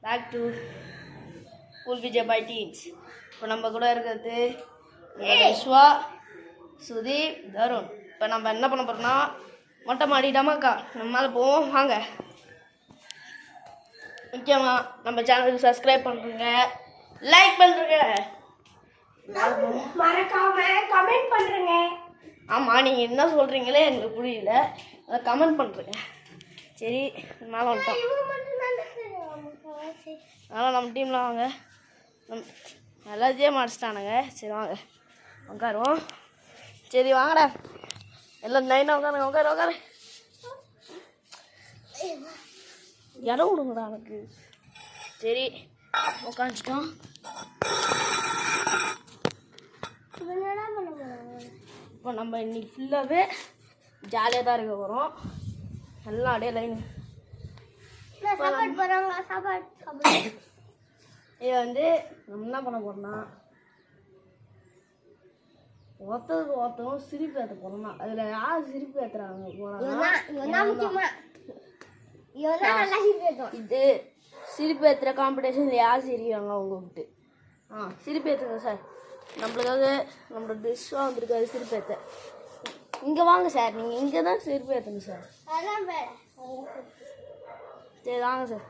Back to school Vijay by teams. இப்போ நம்ம கூட இருக்கிறது விஸ்வா, சுதீப், தருண். இப்போ நம்ம என்ன பண்ண போகிறோம்னா மொட்டை மாடிடாமாக்கா நம்ம மேலே போவோம். வாங்க. முக்கியமாக நம்ம சேனலுக்கு சப்ஸ்கிரைப் பண்ணுறேங்க, லைக் பண்ணுறேங்க, மறக்காம கமெண்ட் பண்ணுறேங்க. ஆமாம், நீங்கள் என்ன சொல்கிறீங்களே எனக்கு புரியல, அதை கமெண்ட் பண்ணுறேங்க. சரி, மேலே வந்துட்டோம். அதனால் நம்ம டீமில் வாங்க. எல்லாத்தையும் மாடிச்சிட்டானுங்க. சரி வாங்க உட்காருவோம். சரி வாங்கடா, எல்லாம் லைனாக உட்காருங்க. உட்காரு இடம் விடுங்கடா எனக்கு. சரி உட்காந்துட்டோம். இப்போ நம்ம இன்னைக்கு ஃபுல்லாகவே ஜாலியாக தான் இருக்க போகிறோம். எல்லாம் அப்படியே லைன். இது வந்து நம்ம என்ன பண்ண போகிறோம்னா ஒருத்தரும் சிரிப்பு ஏற்ற போகிறோம்னா அதில் யார் சிரிப்பு ஏற்றுறாங்க போகிறாங்க. இது சிரிப்பு ஏற்றுற காம்படிஷனில் யார் சிரிக்கிறாங்க அவங்க விட்டு சிரிப்பு ஏற்றுங்க சார். நம்மளுக்காக நம்மளோட டிஷ்ஷாக வந்துருக்காது சிரிப்பு ஏற்ற. இங்கே வாங்க சார், நீங்கள் இங்கே தான் சிரிப்பு ஏற்றுங்க சார். சரி வாங்க சார்.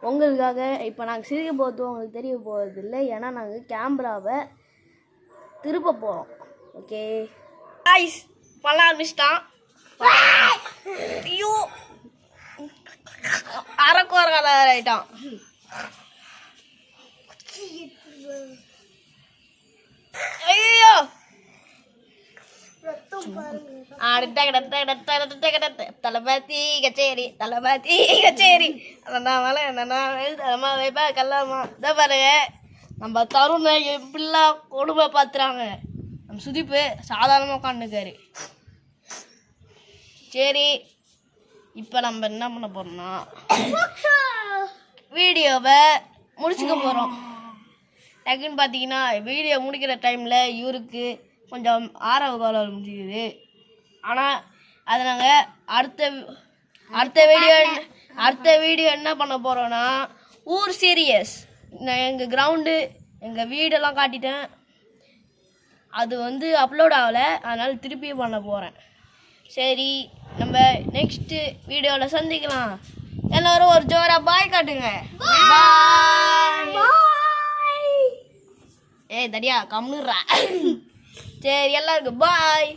உங்களுக்காக இப்போ நாங்கள் சிரிக்க போகிறது உங்களுக்கு தெரிய போகிறது இல்லை, ஏன்னா நாங்கள் கேமராவை திருப்ப போகிறோம். ஓகே ஐஸ் பண்ண ஆரம்பிச்சிட்டான். ஐயோ அரைக்குறை ஆகிட்டான். ஐயோ தளபதி கச்சேரி என்னன்னா வைப்பா கல்லாமா. இதை பாருங்க, நம்ம தருணை எப்படிலாம் கொடுமை பார்த்துறாங்க. நம்ம சுதிப்பு சாதாரணமாக உட்காந்துக்காரு. சரி, இப்போ நம்ம என்ன பண்ண போகிறோம்னா வீடியோவை முடிச்சுக்க போகிறோம். டக்குன்னு பார்த்தீங்கன்னா வீடியோ முடிக்கிற டைமில் இவருக்கு கொஞ்சம் ஆரவ காலம் முடியுது. ஆனால் அதை நாங்கள் அடுத்த வீடியோ என்ன பண்ண போகிறோன்னா ஊர் சீரியஸ். நான் எங்கள் கிரவுண்டு எங்கள் வீடெல்லாம் காட்டிட்டேன். அது வந்து அப்லோட் ஆகலை, அதனால் திருப்பி பண்ண போகிறேன். சரி, நம்ம நெக்ஸ்ட்டு வீடியோவில் சந்திக்கலாம். எல்லோரும் ஒரு ஜோராக பாய் காட்டுங்க. ஏய் தடியா கம்னுறா. சரி எல்லாருக்கும் பாய்.